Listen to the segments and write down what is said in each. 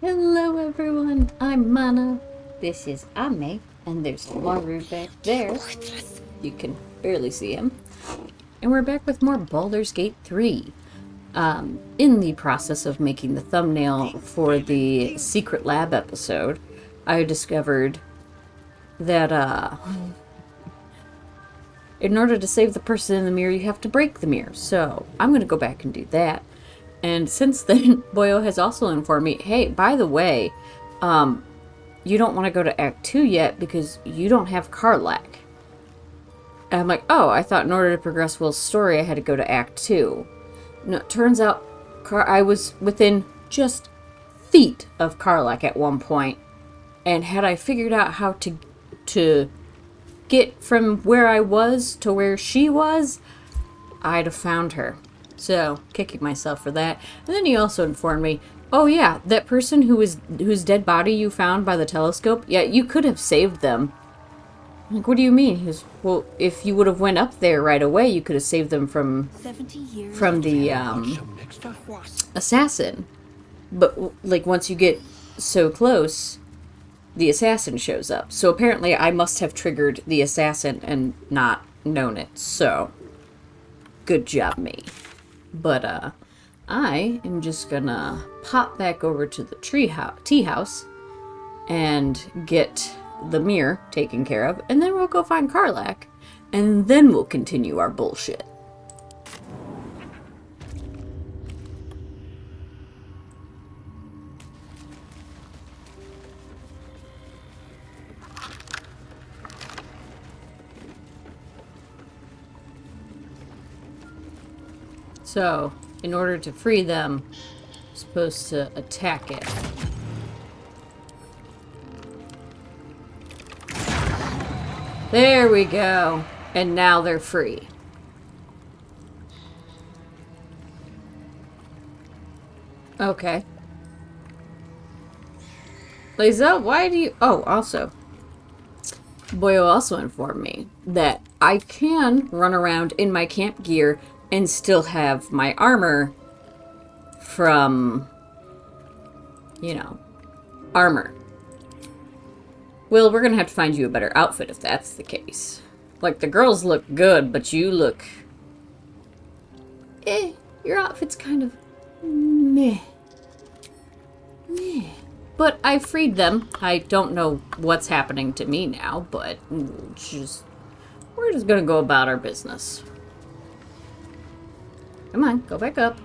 Hello everyone, I'm Manna. This is Ame, and there's Maru back there. You can barely see him. And we're back with more Baldur's Gate 3. In the process of making the thumbnail for the Secret Lab episode, I discovered that, in order to save the person in the mirror, you have to break the mirror. So, I'm gonna go back and do that. And since then, Boyo has also informed me, hey, by the way, you don't want to go to Act 2 yet because you don't have Karlach. And I'm like, oh, I thought in order to progress Will's story, I had to go to Act 2. No, it turns out I was within just feet of Karlach at one point. And had I figured out how to get from where I was to where she was, I'd have found her. So, kicking myself for that. And then he also informed me, oh yeah, that person whose dead body you found by the telescope, yeah, you could have saved them. I'm like, what do you mean? He goes, well, if you would have went up there right away, you could have saved them from the assassin. But like once you get so close, the assassin shows up. So apparently I must have triggered the assassin and not known it. So, good job me. But, I am just gonna pop back over to the tea house and get the mirror taken care of, and then we'll go find Karlach, and then we'll continue our bullshit. So, in order to free them, I'm supposed to attack it. There we go. And now they're free. Okay. Lae'zel, why do you... Oh, also. Boyo also informed me that I can run around in my camp gear and still have my armor from, armor. Well, we're gonna have to find you a better outfit if that's the case. Like, the girls look good, but you look... your outfit's kind of... meh. Meh. But I freed them. I don't know what's happening to me now, but we're just gonna go about our business. Come on, go back up.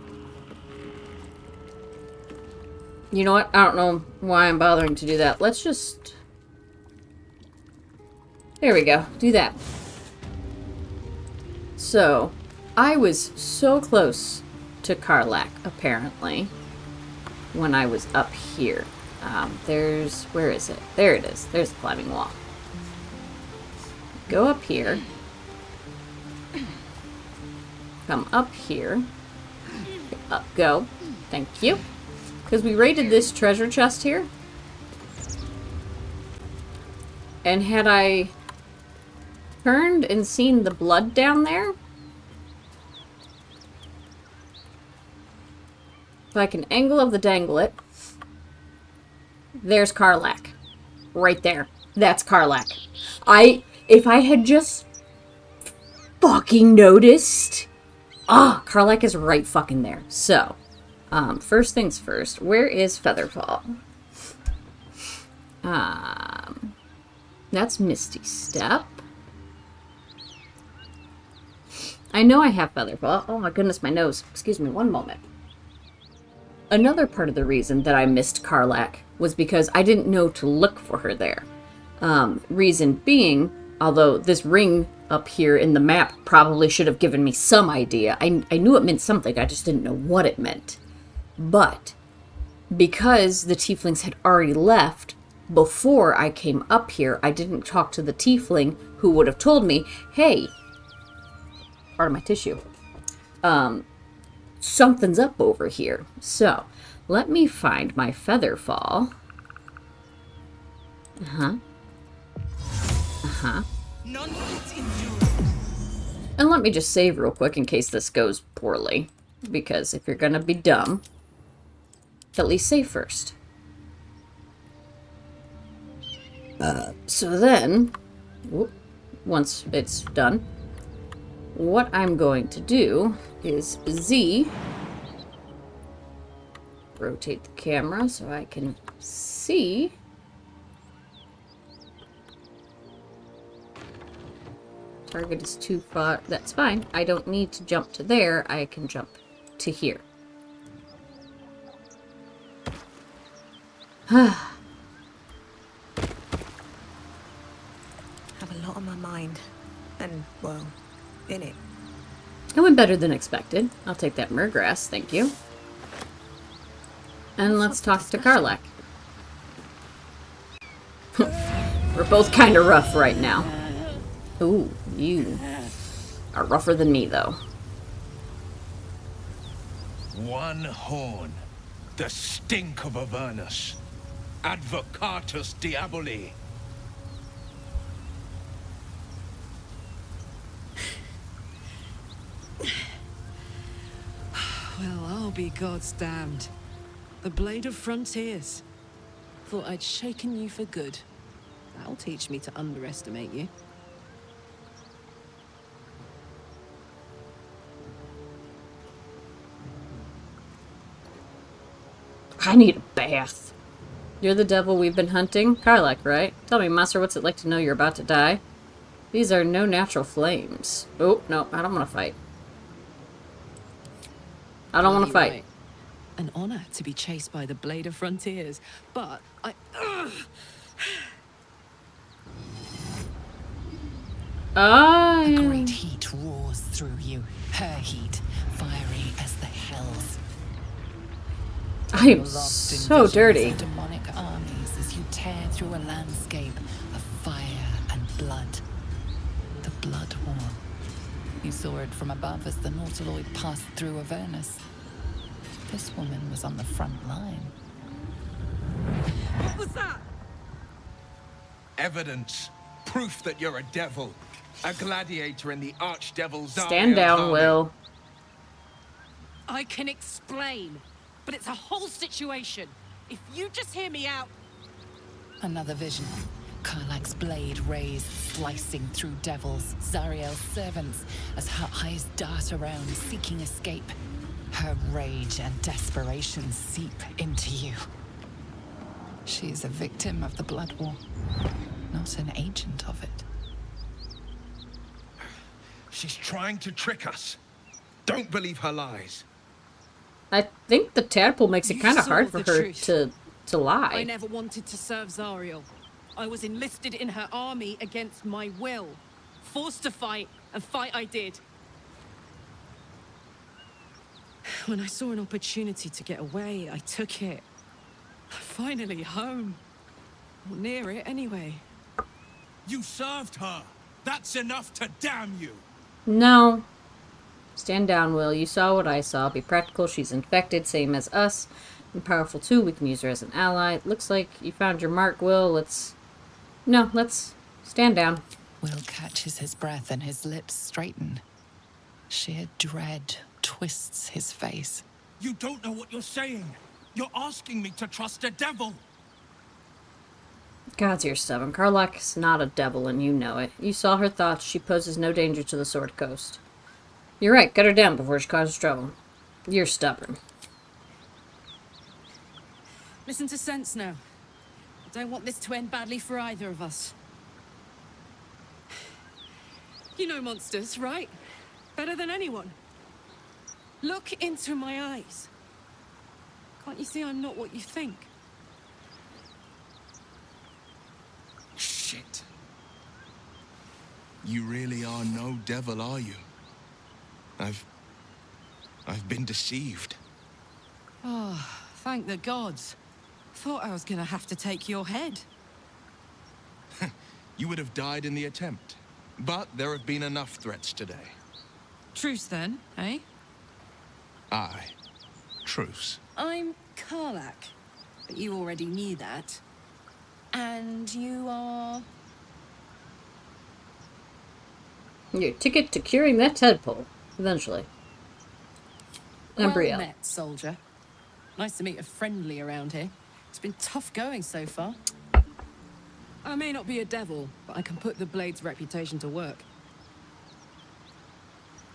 You know what? I don't know why I'm bothering to do that. Let's just... There we go. Do that. So, I was so close to Karlach, apparently, when I was up here. Where is it? There it is. There's the climbing wall. Go up here. Come up here. Up, go. Thank you. Because we raided this treasure chest here. And had I turned and seen the blood down there, if I can angle of the danglet, there's Karlach. Right there. That's Karlach. If I had just fucking noticed... Karlach is right fucking there. So, first things first, where is Featherfall? That's Misty Step. I know I have Featherfall. Oh my goodness, my nose. Excuse me, one moment. Another part of the reason that I missed Karlach was because I didn't know to look for her there. Reason being, although this ring up here in the map probably should have given me some idea. I knew it meant something, I just didn't know what it meant. But because the tieflings had already left before I came up here, I didn't talk to the tiefling who would have told me, hey, part of my tissue, something's up over here. So, let me find my Featherfall. And let me just save real quick in case this goes poorly. Because if you're gonna be dumb, at least save first. So then, once it's done, what I'm going to do is Z, rotate the camera so I can see. Target is too far. That's fine. I don't need to jump to there. I can jump to here. Have a lot on my mind. And, well, in it. It went better than expected. I'll take that murgrass, thank you. And let's talk to Karlach. We're both kind of rough right now. Ooh, you are rougher than me, though. One horn. The stink of Avernus. Advocatus Diaboli. Well, I'll be God's damned. The Blade of Frontiers. Thought I'd shaken you for good. That'll teach me to underestimate you. I need a bath. You're the devil we've been hunting? Karlach, right? Tell me, Master, what's it like to know you're about to die? These are no natural flames. Oh, no, I don't want to fight. I don't want to fight. Right. An honor to be chased by the Blade of Frontiers, but I... A great heat roars through you. Her heat, fiery as the hells. I am Lost in so visions dirty. of demonic armies as you tear through a landscape of fire and blood. The Blood War. You saw it from above as the Nautiloid passed through Avernus. This woman was on the front line. What was that? Evidence. Proof that you're a devil. A gladiator in the archdevil's Stand down, Will. I can explain, but it's a whole situation. If you just hear me out... Another vision. Karlach's blade raised, slicing through devils, Zariel's servants, as her eyes dart around, seeking escape. Her rage and desperation seep into you. She is a victim of the Blood War, not an agent of it. She's trying to trick us. Don't believe her lies. I think the tadpole makes it You kind of saw hard for the her truth. to lie. I never wanted to serve Zariel. I was enlisted in her army against my will. Forced to fight, and fight I did. When I saw an opportunity to get away, I took it. Finally home. Or near it, anyway. You served her. That's enough to damn you. No. Stand down, Will. You saw what I saw. Be practical. She's infected, same as us. And powerful too. We can use her as an ally. It looks like you found your mark, Will. Let's stand down. Will catches his breath and his lips straighten. Sheer dread twists his face. You don't know what you're saying. You're asking me to trust a devil. Gods, you're stubborn. Karlach's not a devil, and you know it. You saw her thoughts. She poses no danger to the Sword Coast. You're right. Cut her down before she causes trouble. You're stubborn. Listen to sense now. I don't want this to end badly for either of us. You know monsters, right? Better than anyone. Look into my eyes. Can't you see I'm not what you think? Shit. You really are no devil, are you? I've been deceived. Oh, thank the gods. Thought I was gonna have to take your head. You would have died in the attempt. But there have been enough threats today. Truce then, eh? Aye. Truce. I'm Karlach, but you already knew that. And you are... Your ticket to curing that tadpole. Eventually. Well Embryo. met, soldier. Nice to meet a friendly around here. It's been tough going so far. I may not be a devil, but I can put the Blade's reputation to work.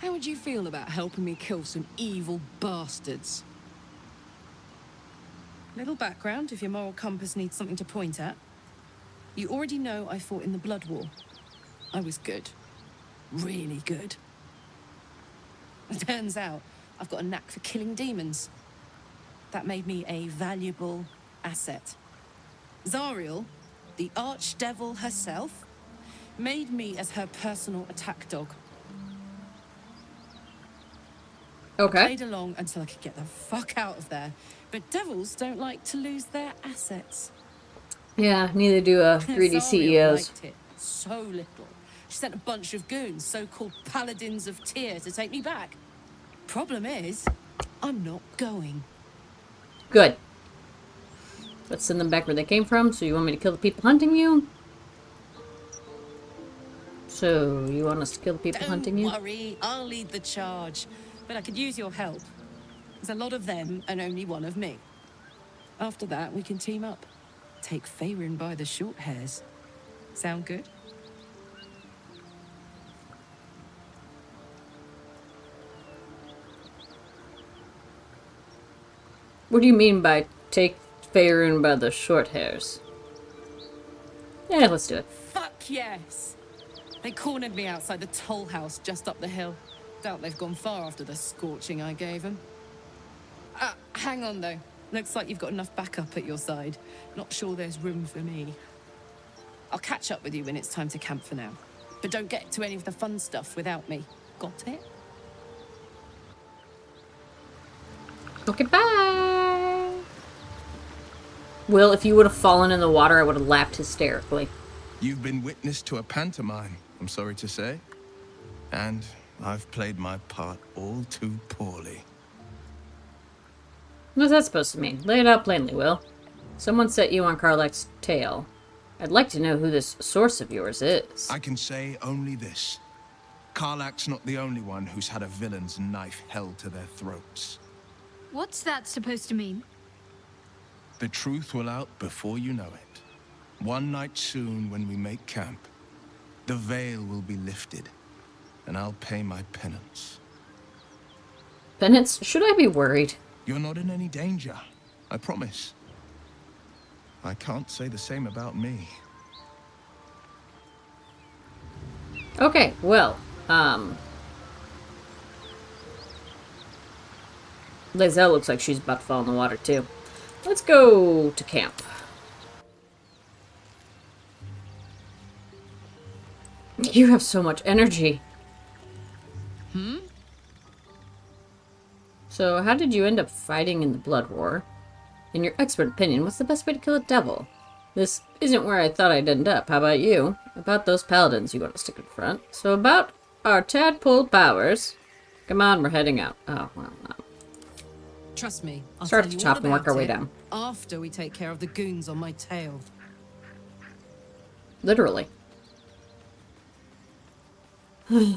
How would you feel about helping me kill some evil bastards? Little background if your moral compass needs something to point at. You already know I fought in the Blood War. I was good. Really good. It turns out I've got a knack for killing demons. That made me a valuable asset. Zariel, the archdevil herself, made me as her personal attack dog. Okay. Played along until I could get the fuck out of there. But devils don't like to lose their assets. Yeah, neither do greedy Zariel CEOs. liked it so little. She sent a bunch of goons, so-called paladins of Tyr, to take me back. Problem is, I'm not going. Good. Let's send them back where they came from. So you want me to kill the people hunting you? So you want us to kill the people hunting you? Don't worry, I'll lead the charge. But I could use your help. There's a lot of them and only one of me. After that, we can team up. Take Faerun by the short hairs. Sound good? What do you mean by take Faerun by the short hairs? Yeah, let's do it. Fuck yes! They cornered me outside the toll house just up the hill. Doubt they've gone far after the scorching I gave them. Hang on though. Looks like you've got enough backup at your side. Not sure there's room for me. I'll catch up with you when it's time to camp for now. But don't get to any of the fun stuff without me. Got it? Okay, bye! Will, if you would have fallen in the water, I would have laughed hysterically. You've been witness to a pantomime, I'm sorry to say. And I've played my part all too poorly. What's that supposed to mean? Lay it out plainly, Will. Someone set you on Karlach's tail. I'd like to know who this source of yours is. I can say only this. Karlach's not the only one who's had a villain's knife held to their throats. What's that supposed to mean? The truth will out before you know it. One night soon when we make camp, the veil will be lifted, and I'll pay my penance. Penance? Should I be worried? You're not in any danger, I promise. I can't say the same about me. Okay, well, Lae'zel looks like she's about to fall in the water, too. Let's go to camp. You have so much energy. So, how did you end up fighting in the Blood War? In your expert opinion, what's the best way to kill a devil? This isn't where I thought I'd end up. How about you? About those paladins you want to stick in front. So about our tadpole powers. Come on, we're heading out. Oh, well, no. Trust me, I'll Start tell at the you all top and work about our way it down. after we take care of the goons on my tail. Literally.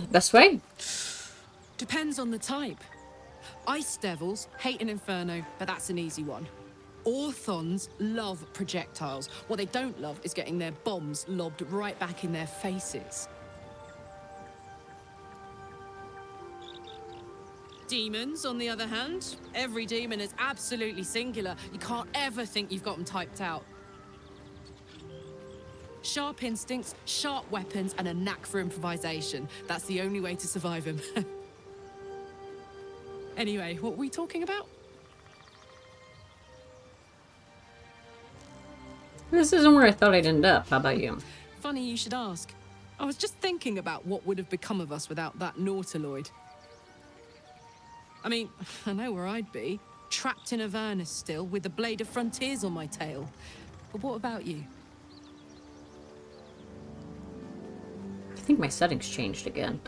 Best way? Depends on the type. Ice devils hate an inferno, but that's an easy one. Orthons love projectiles. What they don't love is getting their bombs lobbed right back in their faces. Demons, on the other hand, every demon is absolutely singular. You can't ever think you've got them typed out. Sharp instincts, sharp weapons, and a knack for improvisation. That's the only way to survive them. Anyway, what were we talking about? This isn't where I thought I'd end up. How about you? Funny you should ask. I was just thinking about what would have become of us without that Nautiloid. I mean, I know where I'd be. Trapped in Avernus still, with the Blade of Frontiers on my tail. But what about you? I think my settings changed again.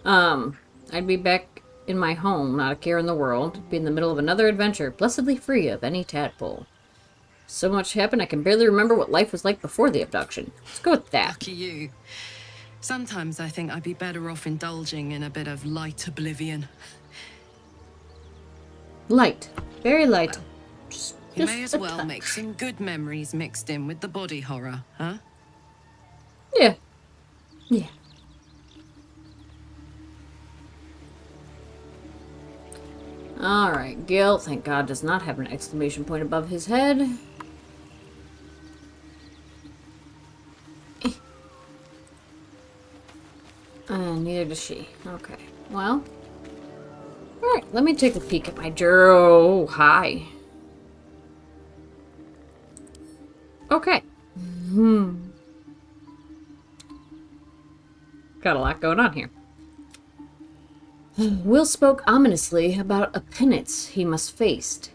I'd be back in my home, not a care in the world. Be in the middle of another adventure, blessedly free of any tadpole. So much happened I can barely remember what life was like before the abduction. Let's go with that. Lucky you. Sometimes I think I'd be better off indulging in a bit of light oblivion. Light. Very light. You may as a well touch. make some good memories mixed in with the body horror, huh? Yeah. Yeah. Alright, Gil, thank God, does not have an exclamation point above his head. Neither does she. Okay. Well. Alright, let me take a peek at my journal. Oh, hi. Okay. Got a lot going on here. Will spoke ominously about a penance he must face.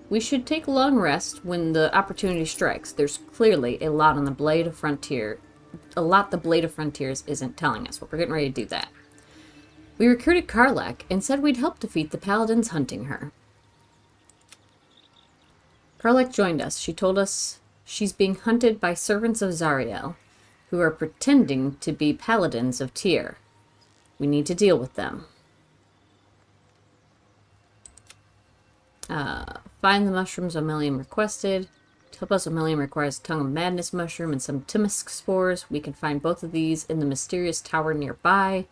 We should take a long rest when the opportunity strikes. There's clearly a lot on the Blade of Frontier. A lot the Blade of Frontiers isn't telling us, but we're getting ready to do that. We recruited Karlak and said we'd help defeat the paladins hunting her. Karlak joined us. She told us she's being hunted by servants of Zariel, who are pretending to be paladins of Tyr. We need to deal with them. Find the mushrooms Omelium requested. To help us, Omelium requires a Tongue of Madness mushroom and some Timisk spores. We can find both of these in the mysterious tower nearby.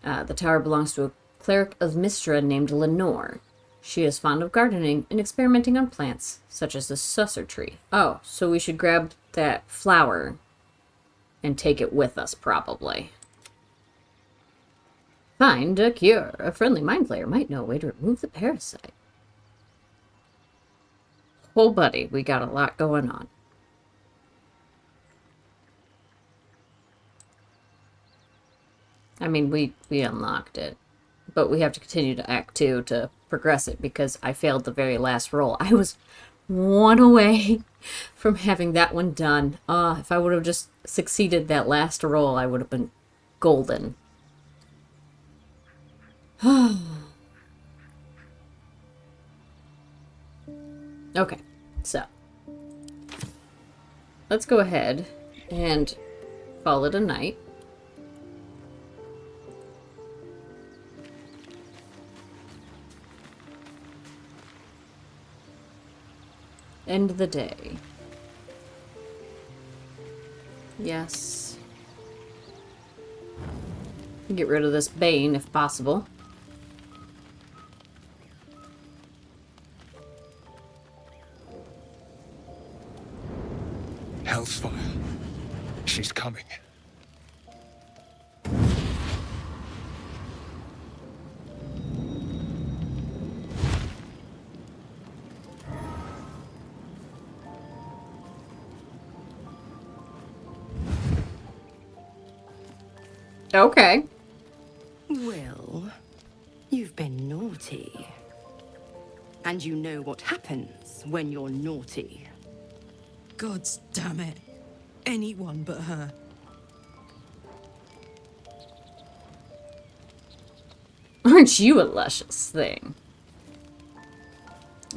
The tower belongs to a cleric of Mistra named Lenore. She is fond of gardening and experimenting on plants, such as the susser tree. Oh, so we should grab that flower and take it with us, probably. Find a cure. A friendly mind flayer might know a way to remove the parasite. Oh, buddy, we got a lot going on. I mean, we unlocked it. But we have to continue to Act 2 to progress it because I failed the very last roll. I was one away from having that one done. If I would have just succeeded that last roll, I would have been golden. Okay, so let's go ahead and call it a night. End the day. Yes. Get rid of this Bane if possible. Hellsfire. She's coming. Okay. Will, you've been naughty. And you know what happens when you're naughty. God damn it. Anyone but her. Aren't you a luscious thing?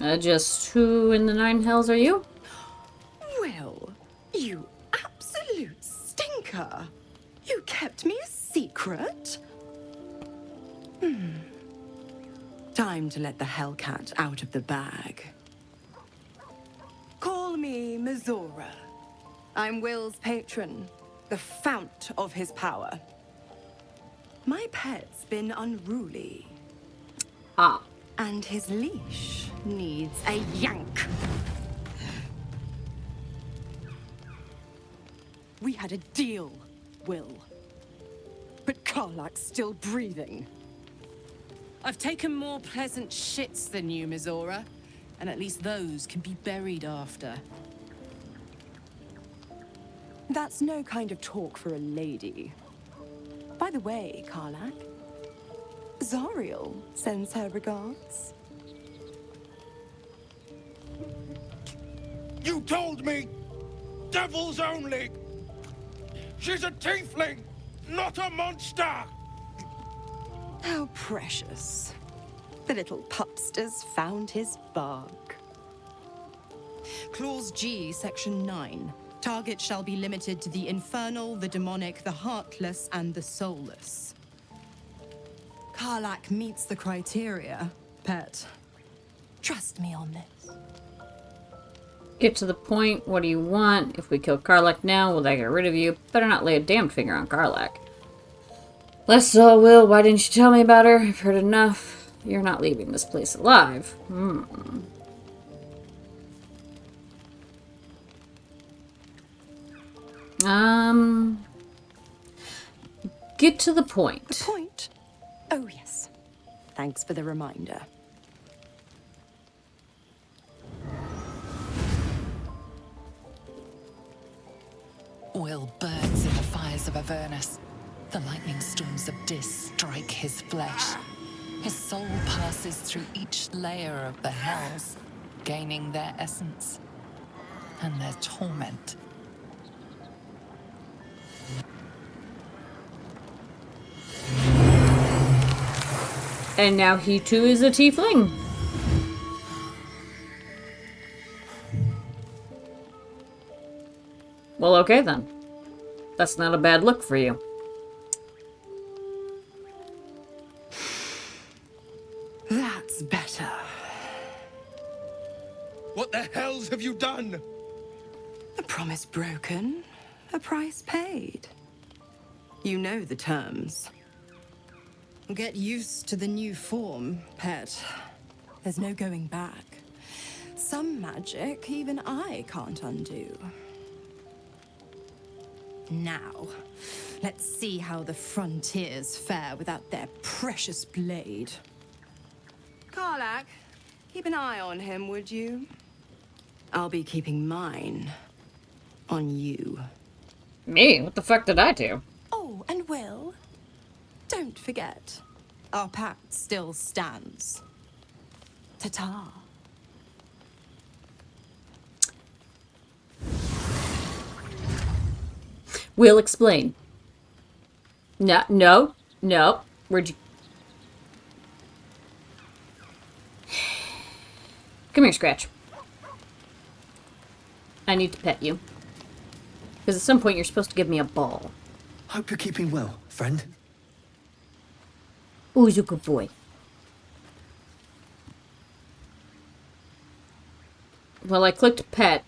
Just who in the nine hells are you? Will, you absolute stinker. You kept me a secret? Time to let the Hellcat out of the bag. Call me Mizora. I'm Will's patron, the fount of his power. My pet's been unruly, Ah. and his leash needs a yank. We had a deal, Will. But Karlak's still breathing. I've taken more pleasant shits than you, Mizora. And at least those can be buried after. That's no kind of talk for a lady. By the way, Karlak, Zariel sends her regards. You told me! Devils only! She's a tiefling, not a monster! How precious. The little pupster's found his bark. Clause G, Section 9. Target shall be limited to the infernal, the demonic, the heartless, and the soulless. Karlak meets the criteria, pet. Trust me on this. Get to the point. What do you want? If we kill Karlach now, will that get rid of you? Better not lay a damned finger on Karlach. Lae'zel, Will, why didn't you tell me about her? I've heard enough. You're not leaving this place alive. Get to the point. The point? Oh, yes. Thanks for the reminder. Will burns in the fires of Avernus. The lightning storms of Dis strike his flesh. His soul passes through each layer of the hells, gaining their essence and their torment. And now he too is a tiefling. Well, okay then. That's not a bad look for you. That's better. What the hells have you done? A promise broken, a price paid. You know the terms. Get used to the new form, pet. There's no going back. Some magic even I can't undo. Now, let's see how the frontiers fare without their precious blade. Karlach, keep an eye on him, would you? I'll be keeping mine on you. Me? What the fuck did I do? Oh, and Will, don't forget, our pact still stands. Ta-ta. We'll explain. No. Where'd you... Come here, Scratch. I need to pet you. Because at some point you're supposed to give me a ball. Hope you're keeping well, friend. Oh, he's a good boy. Well, I clicked pet.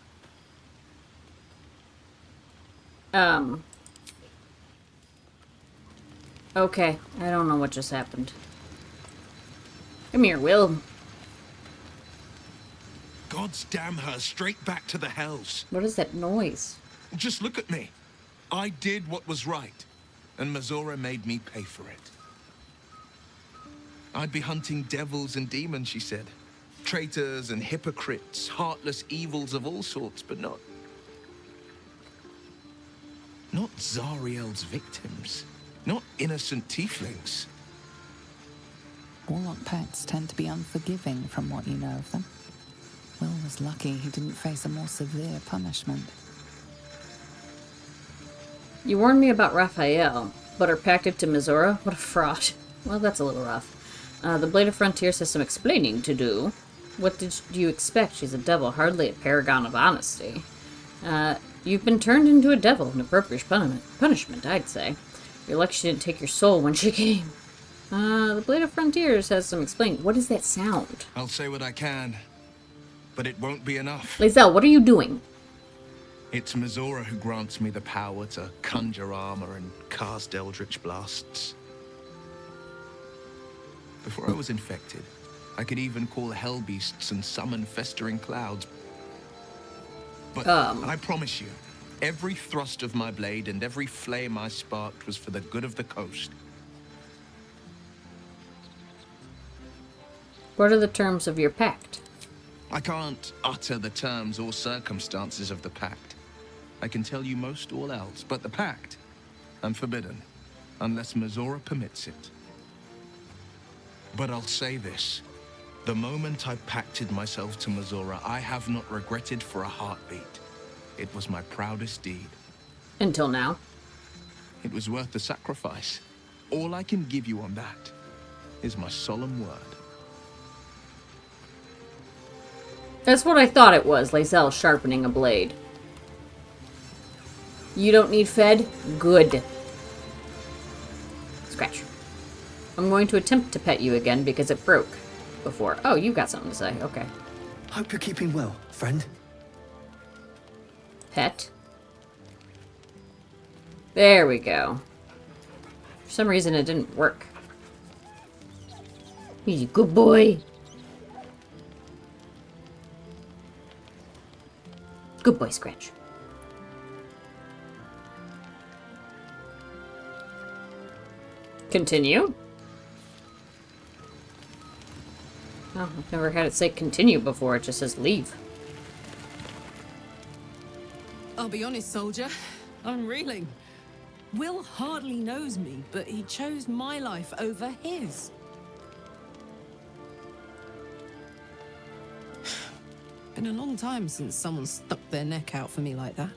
Okay, I don't know what just happened. Come here, Will. God's damn her, straight back to the hells. What is that noise? Just look at me. I did what was right, and Mazora made me pay for it. I'd be hunting devils and demons, she said. Traitors and hypocrites, heartless evils of all sorts, but not Zariel's victims. Not innocent tieflings. Warlock pets tend to be unforgiving from what you know of them. Will was lucky he didn't face a more severe punishment. You warned me about Raphael, but are packed to Mazora? What a fraud. Well, that's a little rough. The Blade of Frontiers has some explaining to do. What did you expect? She's a devil, hardly a paragon of honesty. You've been turned into a devil, an appropriate punishment, I'd say. You're lucky she didn't take your soul when she came. The Blade of Frontiers has some explaining. What is that sound? I'll say what I can, but it won't be enough. Lae'zel, what are you doing? It's Mazora who grants me the power to conjure armor and cast eldritch blasts. Before I was infected, I could even call hell beasts and summon festering clouds. But I promise you, every thrust of my blade and every flame I sparked was for the good of the coast. What are the terms of your pact? I can't utter the terms or circumstances of the pact. I can tell you most all else, but the pact, I'm forbidden, unless Mazora permits it. But I'll say this. The moment I pacted myself to Mazora, I have not regretted for a heartbeat. It was my proudest deed. Until now. It was worth the sacrifice. All I can give you on that is my solemn word. That's what I thought it was, Lae'zel sharpening a blade. You don't need fed? Good. Scratch. I'm going to attempt to pet you again because it broke before. Oh, you got something to say. Okay. Hope you're keeping well, friend. Pet. There we go. For some reason it didn't work. He's a good boy. Good boy, Scratch. Continue. Oh, I've never had it say continue before. It just says leave. I'll be honest, soldier. I'm reeling. Will hardly knows me, but he chose my life over his. Been a long time since someone stuck their neck out for me like that.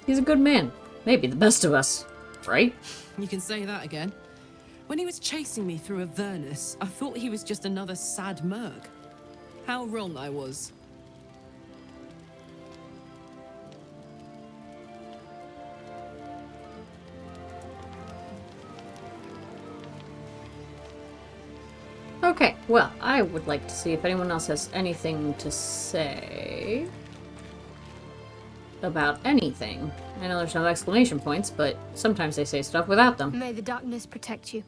He's a good man. Maybe the best of us, right? You can say that again. When he was chasing me through Avernus, I thought he was just another sad merc. How wrong I was. Okay, well, I would like to see if anyone else has anything to say about anything. I know there's no exclamation points, but sometimes they say stuff without them. May the darkness protect you.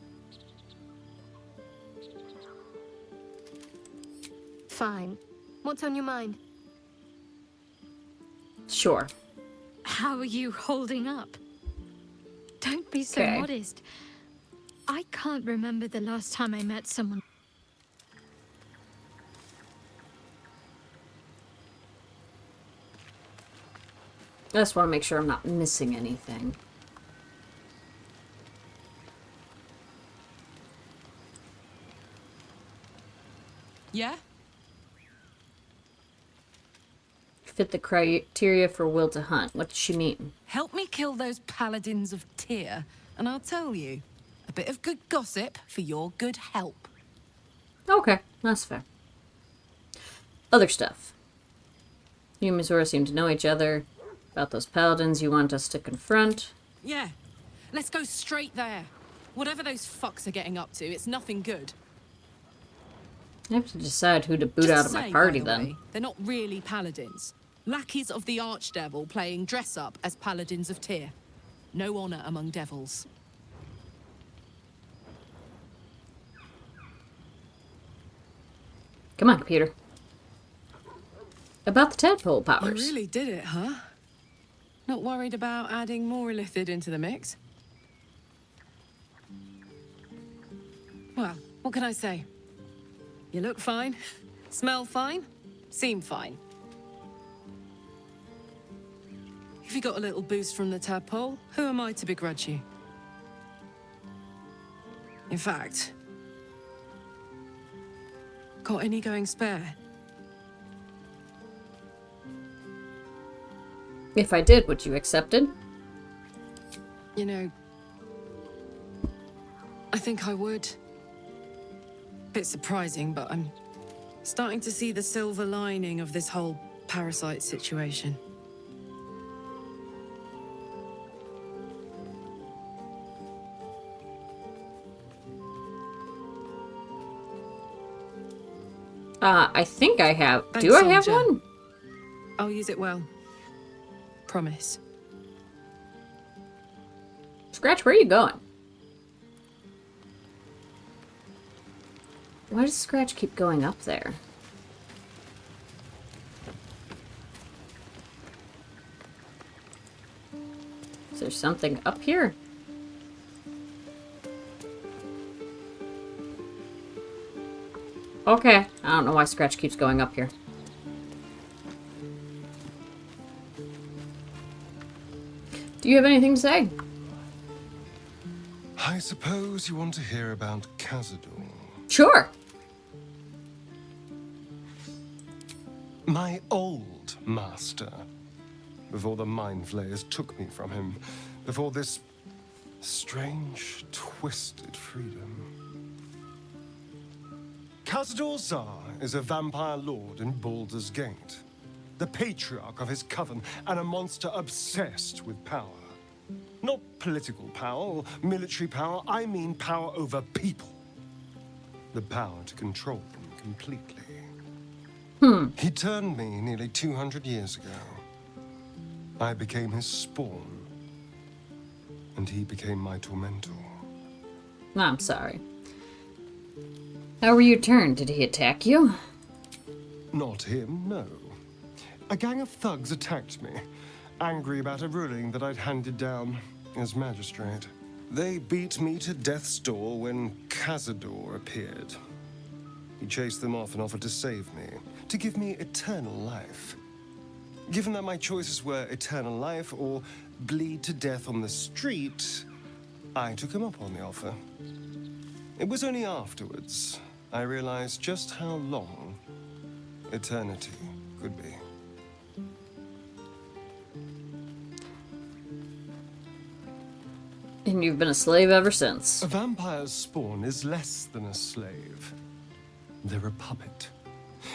Fine. What's on your mind? Sure. How are you holding up? Don't be so Okay. modest. I can't remember the last time I met someone. I just want to make sure I'm not missing anything. Yeah? Fit the criteria for Will to hunt. What does she mean? Help me kill those paladins of Tyr, and I'll tell you. A bit of good gossip for your good help. Okay, that's fair. Other stuff. You and Mizora seem to know each other. About those paladins you want us to confront. Yeah, let's go straight there. Whatever those fucks are getting up to, it's nothing good. I have to decide who to boot Just out to of my say, party by the then. way, they're not really paladins. Lackeys of the Archdevil playing dress-up as paladins of Tyr. No honor among devils. Come on, computer. About the tadpole You powers. really did it, huh? Not worried about adding more illithid into the mix? Well, what can I say? You look fine, smell fine, seem fine. If you got a little boost from the tadpole, who am I to begrudge you? In fact, got any going spare? If I did, would you accept it? You know, I think I would. Bit surprising, but I'm starting to see the silver lining of this whole parasite situation. I think I have. Thanks, Do I have soldier. one? I'll use it well. Promise. Scratch, where are you going? Why does Scratch keep going up there? Is there something up here? Okay, I don't know why Scratch keeps going up here. Do you have anything to say? I suppose you want to hear about Khazad-dûr. Sure. My old master. Before the Mind Flayers took me from him. Before this strange, twisted freedom. Khazad-dûr Zar is a vampire lord in Baldur's Gate. The patriarch of his coven and a monster obsessed with power. Not political power or military power, I mean power over people. The power to control them completely. He turned me nearly 200 years ago. I became his spawn, and he became my tormentor. I'm sorry. How were you turned? Did he attack you? Not him, no. A gang of thugs attacked me, angry about a ruling that I'd handed down as magistrate. They beat me to death's door when Cazador appeared. He chased them off and offered to save me, to give me eternal life. Given that my choices were eternal life or bleed to death on the street, I took him up on the offer. It was only afterwards I realized just how long eternity could be. And you've been a slave ever since. A vampire's spawn is less than a slave. They're a puppet.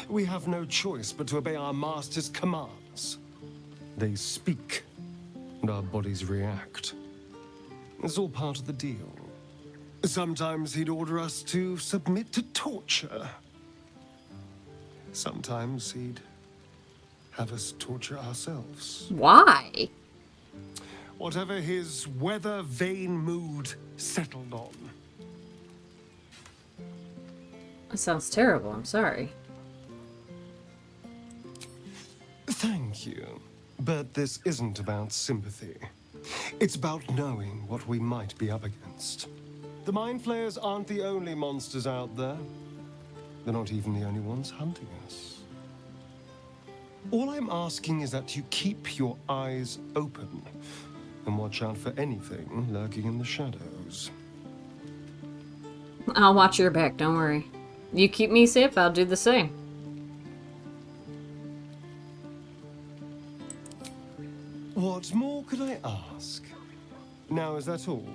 We have no choice but to obey our master's commands. They speak, and our bodies react. It's all part of the deal. Sometimes he'd order us to submit to torture. Sometimes he'd have us torture ourselves. Why? Whatever his weather-vane mood settled on. That sounds terrible. I'm sorry. Thank you. But this isn't about sympathy. It's about knowing what we might be up against. The Mind Flayers aren't the only monsters out there. They're not even the only ones hunting us. All I'm asking is that you keep your eyes open and watch out for anything lurking in the shadows. I'll watch your back, don't worry. You keep me safe, I'll do the same. What more could I ask? Now, is that all?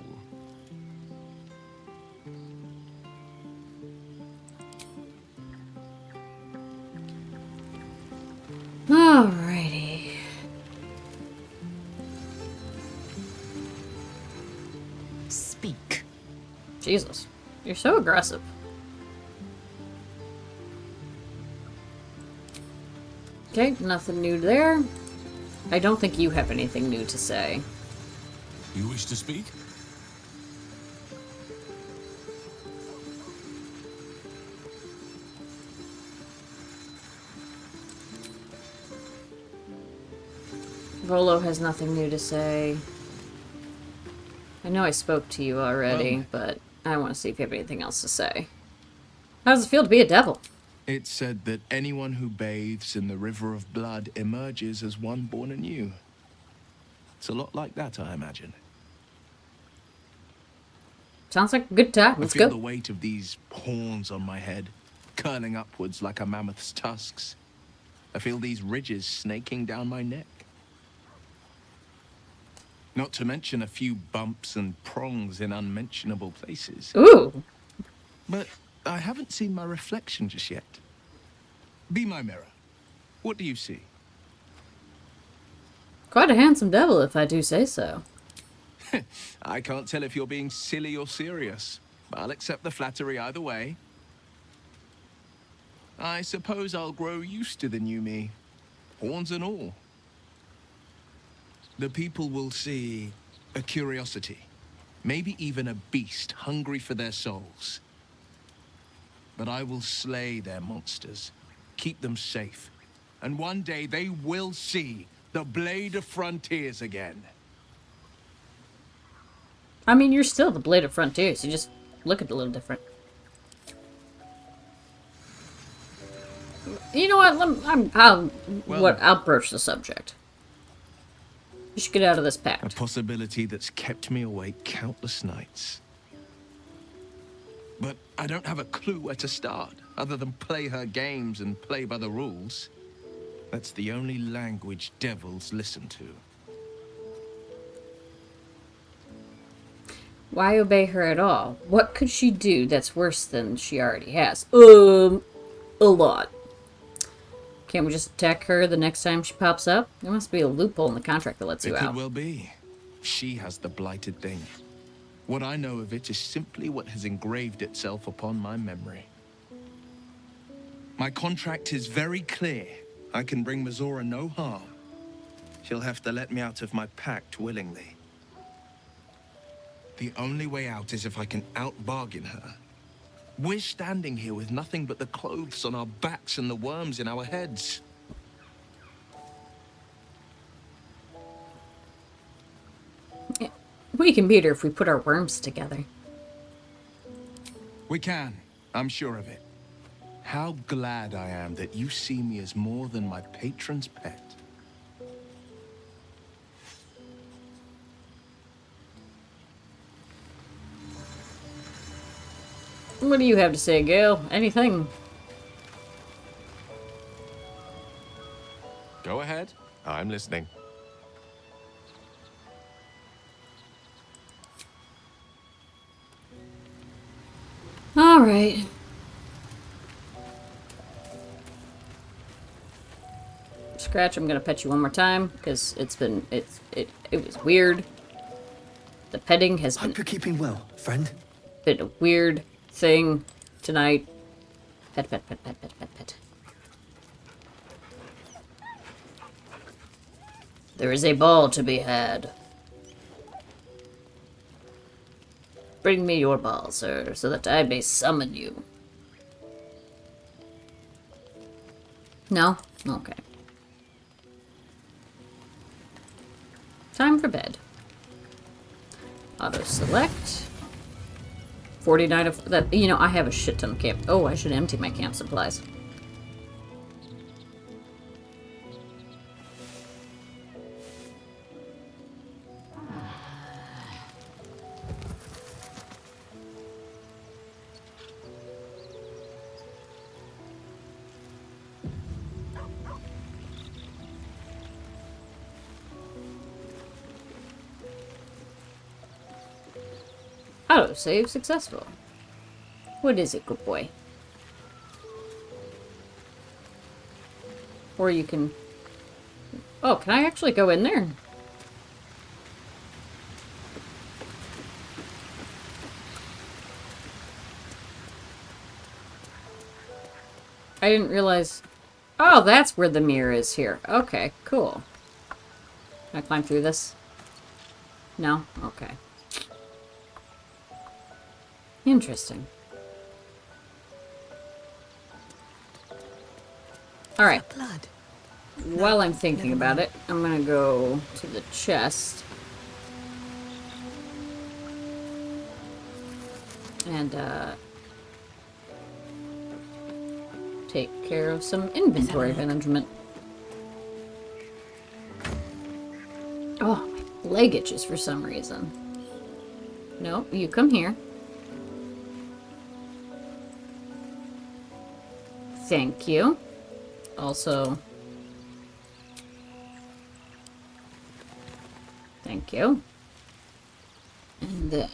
Alrighty. Speak. Jesus. You're so aggressive. Okay, nothing new there. I don't think you have anything new to say. You wish to speak? Volo has nothing new to say. I know I spoke to you already, but I want to see if you have anything else to say. How does it feel to be a devil? It's said that anyone who bathes in the river of blood emerges as one born anew. It's a lot like that, I imagine. Sounds like a good time. Let's I feel go. the weight of these horns on my head, curling upwards like a mammoth's tusks. I feel these ridges snaking down my neck. Not to mention a few bumps and prongs in unmentionable places. Ooh. But I haven't seen my reflection just yet. Be my mirror. What do you see? Quite a handsome devil, if I do say so. I can't tell if you're being silly or serious. I'll accept the flattery either way. I suppose I'll grow used to the new me, horns and all. The people will see a curiosity, maybe even a beast hungry for their souls. But I will slay their monsters, keep them safe, and one day they will see the Blade of Frontiers again. I mean, you're still the Blade of Frontiers. You just look at it a little different. You know what? I'll broach the subject. You should get out of this A pact. possibility that's kept me awake countless nights. But I don't have a clue where to start, other than play her games and play by the rules. That's the only language devils listen to. Why obey her at all? What could she do that's worse than she already has? A lot. Can't we just attack her the next time she pops up? There must be a loophole in the contract that lets It you could out. well be. She has the blighted thing. What I know of it is simply what has engraved itself upon my memory. My contract is very clear. I can bring Mizora no harm. She'll have to let me out of my pact willingly. The only way out is if I can out-bargain her. We're standing here with nothing but the clothes on our backs and the worms in our heads. Yeah, we can beat her if we put our worms together. We can. I'm sure of it. How glad I am that you see me as more than my patron's pet. What do you have to say, Gale? Anything? Go ahead. I'm listening. All right. Scratch, I'm gonna pet you one more time because it was weird. The petting has been Hope you're keeping well, friend. been a weird thing tonight. Pet, pet, pet, pet, pet, pet, pet. There is a ball to be had. Bring me your ball, sir, so that I may summon you. No? Okay. Time for bed. Auto select. 49 of that. You know, I have a shit ton of camp. Oh, I should empty my camp supplies. Autosave successful. What is it, good boy? Or you can... Oh, can I actually go in there? I didn't realize... Oh, that's where the mirror is here. Okay, cool. Can I climb through this? No? Okay. Interesting. Alright. Blood. While I'm thinking about it, I'm gonna go to the chest. And, take care of some inventory management. Oh, my leg itches for some reason. No, you come here. Thank you. Also, thank you. And then...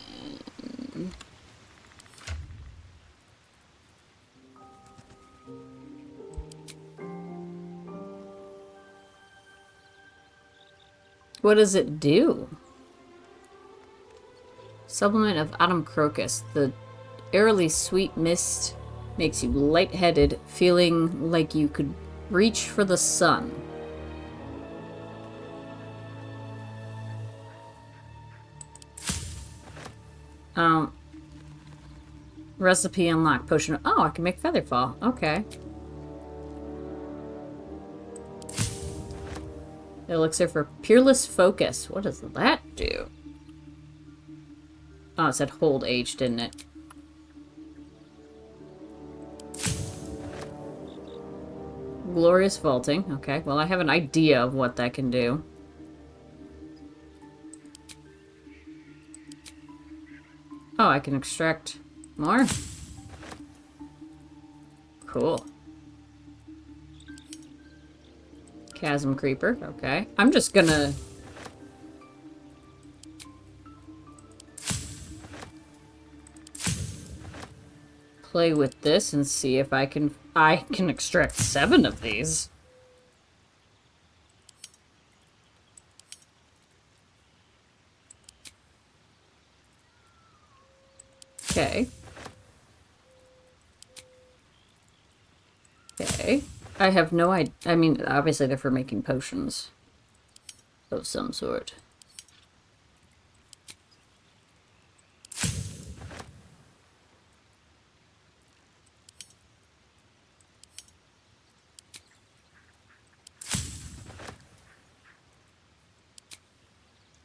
What does it do? Supplement of autumn crocus. The airily sweet mist makes you lightheaded, feeling like you could reach for the sun. Recipe unlocked. Potion. Oh, I can make featherfall. Okay. Elixir for peerless focus. What does that do? Oh, it said hold H, didn't it? Glorious vaulting. Okay, well, I have an idea of what that can do. Oh, I can extract more? Cool. Chasm Creeper. Okay. I'm just gonna... play with this and see if I can extract 7 of these. Okay. Okay. I have no idea. I mean, obviously they're for making potions of some sort.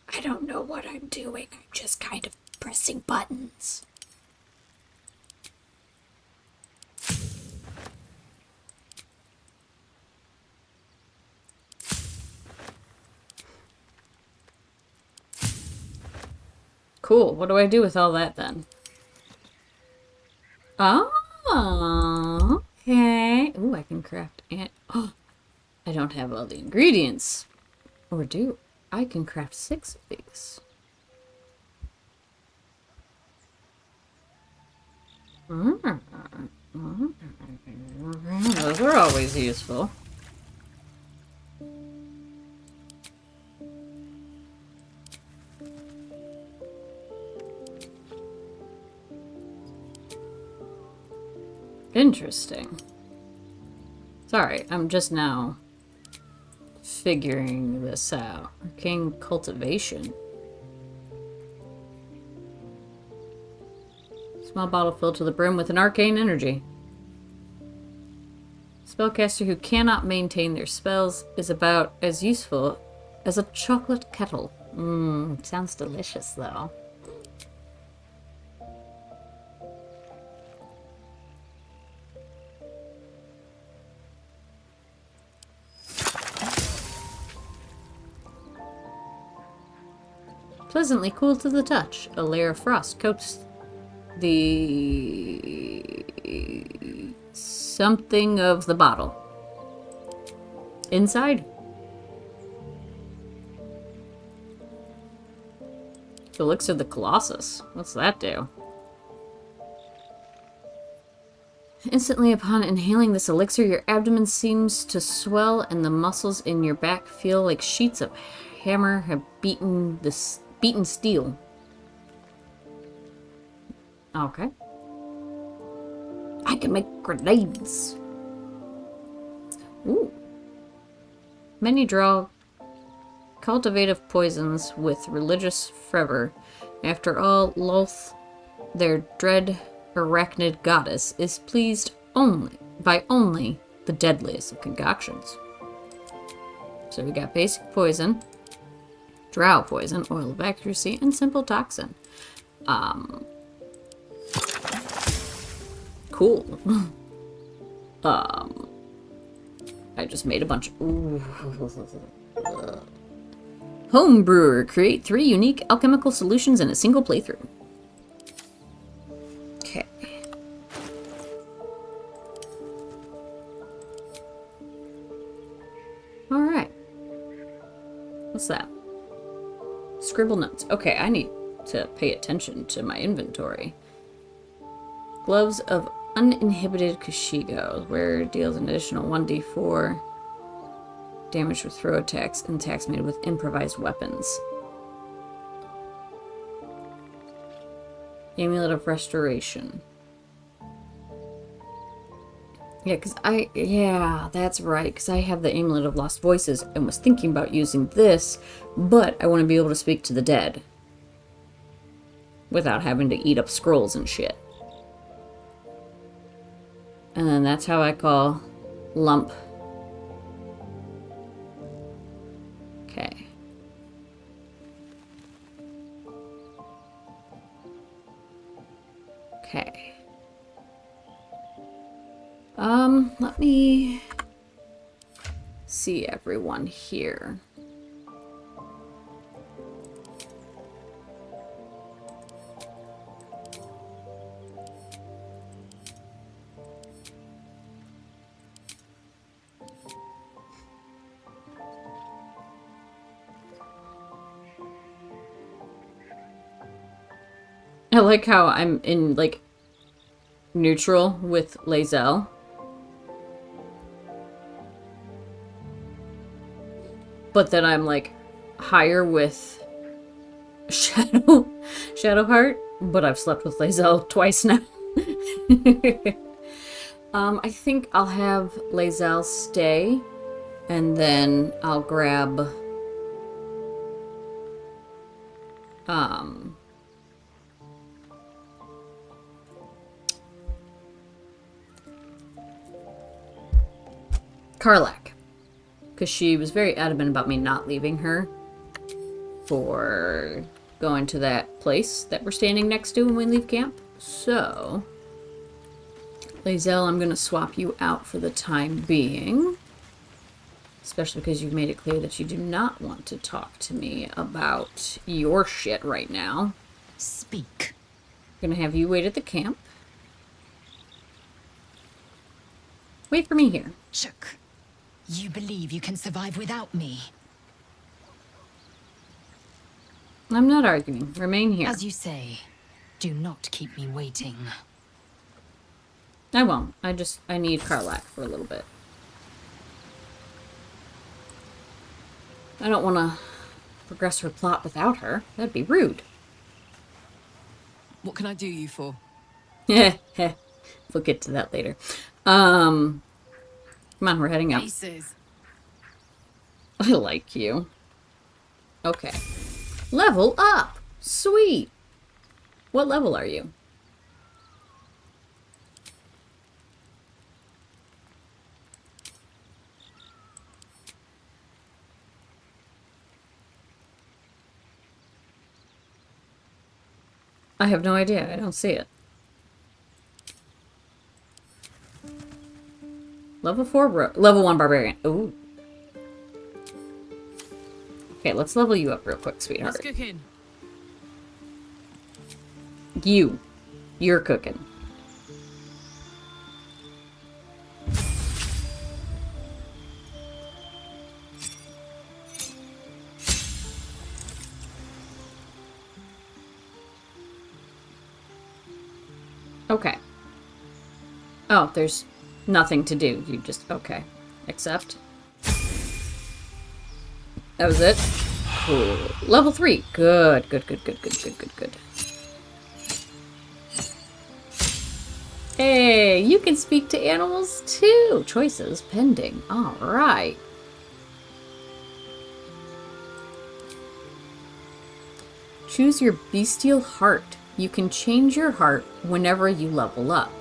I don't know what I'm doing. I'm just kind of pressing buttons. Cool. What do I do with all that then? Oh, okay. Ooh, I can craft and oh, I don't have all the ingredients. Or do I can craft 6 of these. Those are always useful. Interesting. Sorry, I'm just now figuring this out. Arcane cultivation. Small bottle filled to the brim with an arcane energy. Spellcaster who cannot maintain their spells is about as useful as a chocolate kettle. Mmm, sounds delicious though. Pleasantly cool to the touch. A layer of frost coats the something of the bottle. Inside. Elixir of the Colossus. What's that do? Instantly upon inhaling this elixir, your abdomen seems to swell and the muscles in your back feel like sheets of hammer have beaten steel. Okay. I can make grenades. Ooh. Many draw cultivative poisons with religious fervor. After all, Loth, their dread arachnid goddess, is pleased only the deadliest of concoctions. So we got basic poison, drow poison, oil of accuracy, and simple toxin. Cool. I just made a bunch of... Ooh. Homebrewer. Create 3 unique alchemical solutions in a single playthrough. Okay. Alright. What's that? Scribble notes. Okay, I need to pay attention to my inventory. Gloves of uninhibited Kushigo. Wearer deals an additional 1d4 damage with throw attacks and attacks made with improvised weapons. Amulet of Restoration. Yeah, that's right, because I have the Amulet of Lost Voices and was thinking about using this, but I want to be able to speak to the dead without having to eat up scrolls and shit. And then that's how I call Lump. Okay. Okay. Let me see everyone here. I like how I'm in, like, neutral with Lae'zel. But then I'm, like, higher with Shadowheart. But I've slept with Lae'zel twice now. I think I'll have Lae'zel stay, and then I'll grab Karlak, because she was very adamant about me not leaving her for going to that place that we're standing next to when we leave camp. So, Lae'zel, I'm going to swap you out for the time being. Especially because you've made it clear that you do not want to talk to me about your shit right now. Speak. I'm going to have you wait at the camp. Wait for me here. Shook. You believe you can survive without me? I'm not arguing. Remain here. As you say, do not keep me waiting. I won't. I need Karlak for a little bit. I don't want to progress her plot without her. That'd be rude. What can I do you for? We'll get to that later. Come on, we're heading up. Aces. I like you. Okay. Level up! Sweet! What level are you? I have no idea. I don't see it. Level 4, level 1 barbarian. Ooh. Okay, let's level you up real quick, sweetheart. What's cooking? You're cooking. Okay. Oh, there's nothing to do. You just... Okay. Accept. That was it? Cool. Level 3. Good. Good. Hey, you can speak to animals too. Choices pending. Alright. Choose your bestial heart. You can change your heart whenever you level up.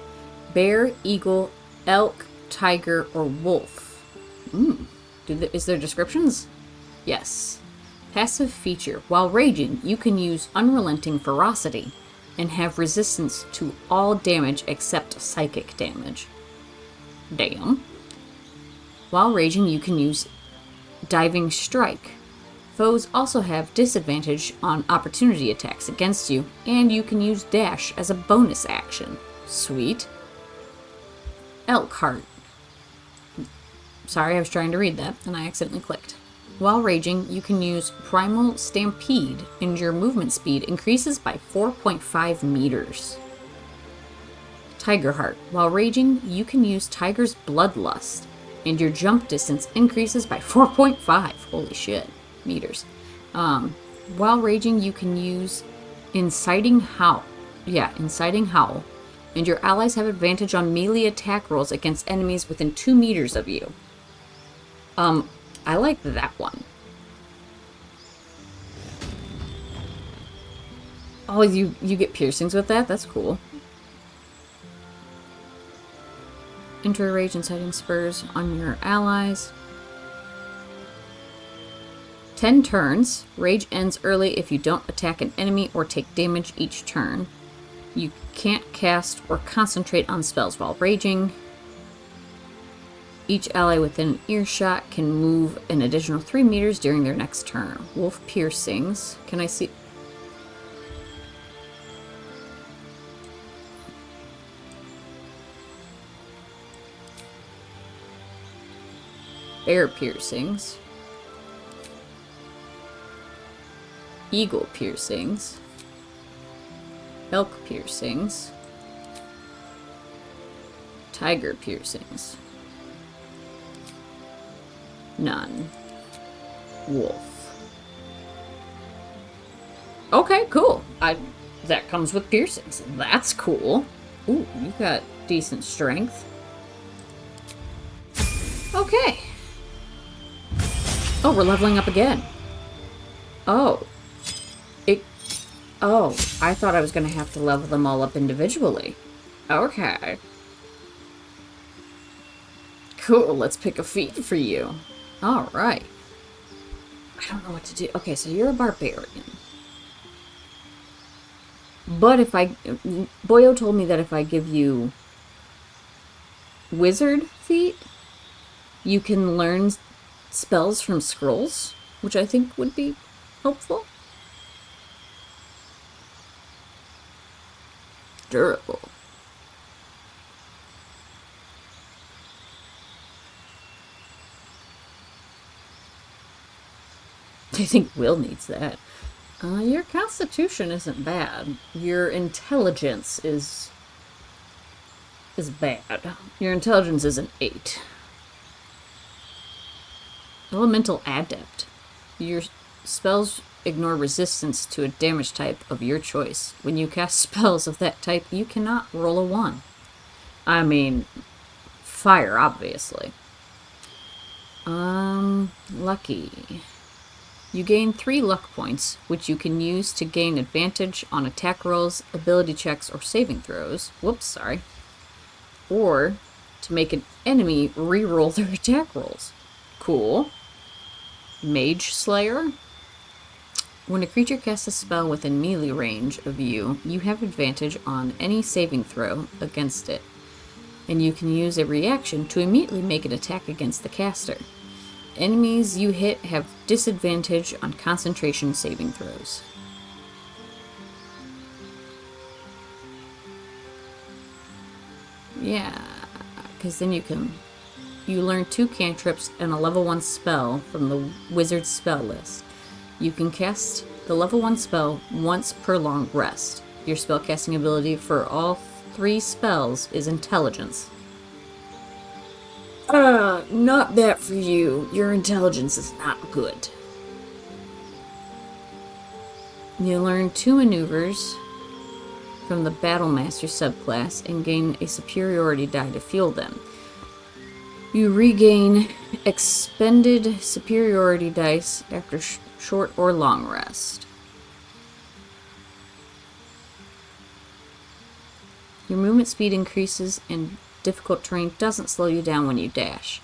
Bear, eagle, elk, tiger, or wolf. Is there descriptions? Yes. Passive feature. While raging, you can use unrelenting ferocity and have resistance to all damage except psychic damage. Damn. While raging, you can use diving strike. Foes also have disadvantage on opportunity attacks against you, and you can use dash as a bonus action. Sweet. Elk heart. Sorry, I was trying to read that, and I accidentally clicked. While raging, you can use Primal Stampede, and your movement speed increases by 4.5 meters. Tiger Heart. While raging, you can use Tiger's Bloodlust, and your jump distance increases by 4.5. Holy shit. Meters. While raging, you can use Inciting Howl. Yeah, Inciting Howl. And your allies have advantage on melee attack rolls against enemies within 2 meters of you. I like that one. Oh, you get piercings with that? That's cool. Enter a rage inciting spurs on your allies. 10 turns. Rage ends early if you don't attack an enemy or take damage each turn. You can't cast or concentrate on spells while raging. Each ally within earshot can move an additional 3 meters during their next turn. Wolf piercings. Can I see? Bear piercings. Eagle piercings. Elk piercings. Tiger piercings. None. Wolf. Okay, cool. That comes with piercings. That's cool. Ooh, you got decent strength. Okay. Oh, we're leveling up again. Oh. Oh, I thought I was going to have to level them all up individually. Okay. Cool, let's pick a feat for you. Alright. I don't know what to do. Okay, so you're a barbarian. But if I... Boyo told me that if I give you wizard feat, you can learn spells from scrolls, which I think would be helpful. Durable. I think Will needs that. Your constitution isn't bad. Your intelligence is bad. Your intelligence is an 8. Elemental Adept. Your spells ignore resistance to a damage type of your choice. When you cast spells of that type, you cannot roll a 1. I mean, fire, obviously. Lucky. You gain 3 luck points, which you can use to gain advantage on attack rolls, ability checks, or saving throws. Whoops, sorry. Or to make an enemy re-roll their attack rolls. Cool. Mage Slayer. When a creature casts a spell within melee range of you, you have advantage on any saving throw against it, and you can use a reaction to immediately make an attack against the caster. Enemies you hit have disadvantage on concentration saving throws. Yeah, because then you learn 2 cantrips and a level 1 spell from the wizard's spell list. You can cast the level 1 spell once per long rest. Your spellcasting ability for all 3 spells is intelligence. Not that for you. Your intelligence is not good. You learn 2 maneuvers from the Battlemaster subclass and gain a superiority die to fuel them. You regain expended superiority dice after short or long rest. Your movement speed increases and difficult terrain doesn't slow you down when you dash.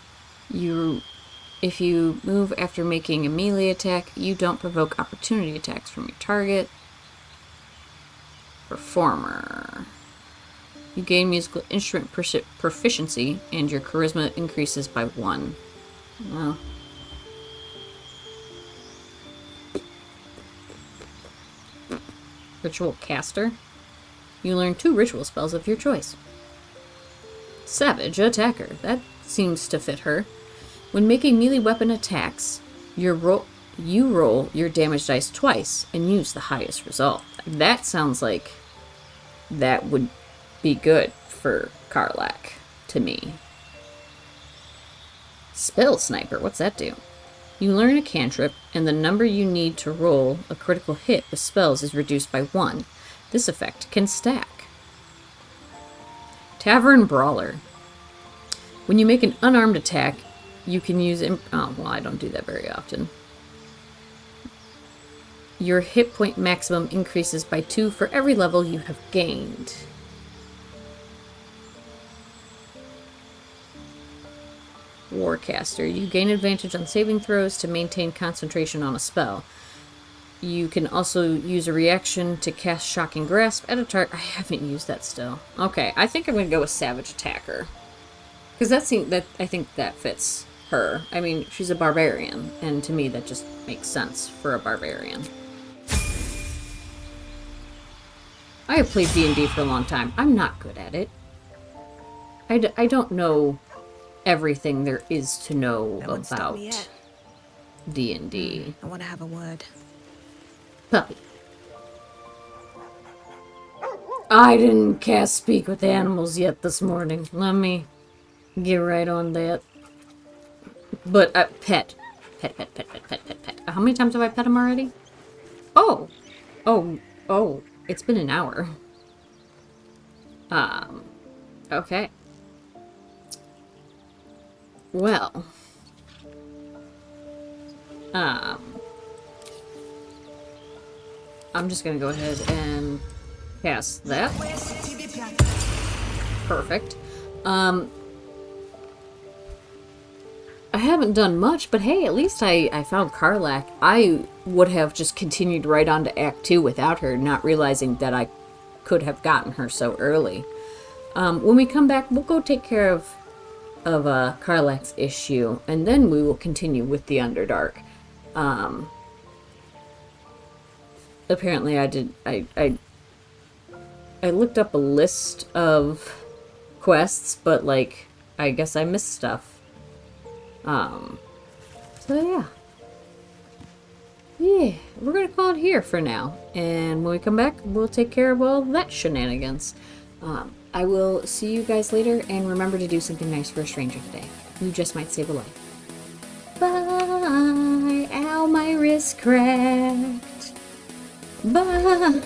If you move after making a melee attack, you don't provoke opportunity attacks from your target. Performer. You gain musical instrument proficiency, and your charisma increases by 1. Well. Ritual caster. You learn 2 ritual spells of your choice. Savage attacker. That seems to fit her. When making melee weapon attacks, you roll your damage dice twice and use the highest result. That sounds like that would be good for Karlach to me. Spell Sniper. What's that do? You learn a cantrip, and the number you need to roll a critical hit with spells is reduced by 1. This effect can stack. Tavern Brawler. When you make an unarmed attack, you can use... Oh, well, I don't do that very often. Your hit point maximum increases by 2 for every level you have gained. Warcaster. You gain advantage on saving throws to maintain concentration on a spell. You can also use a reaction to cast Shocking Grasp at a target. I haven't used that still. Okay, I think I'm going to go with Savage Attacker. Because I think that fits her. I mean, she's a barbarian, and to me that just makes sense for a barbarian. I have played D&D for a long time. I'm not good at it. I don't know everything there is to know about D&D. I want to have a word. Puppy. I didn't cast Speak with Animals yet this morning. Let me get right on that. But, pet. Pet. How many times have I pet him already? Oh. It's been an hour. Okay. Well. I'm just gonna go ahead and cast that. Perfect. I haven't done much, but hey, at least I found Karlach. I would have just continued right on to Act 2 without her, not realizing that I could have gotten her so early. When we come back, we'll go take care of Karlach's issue, and then we will continue with the Underdark. Apparently I looked up a list of quests, but like, I guess I missed stuff. So yeah. Yeah, we're gonna call it here for now. And when we come back, we'll take care of all that shenanigans. I will see you guys later, and remember to do something nice for a stranger today. You just might save a life. Bye! Ow, my wrist cracked. Bye!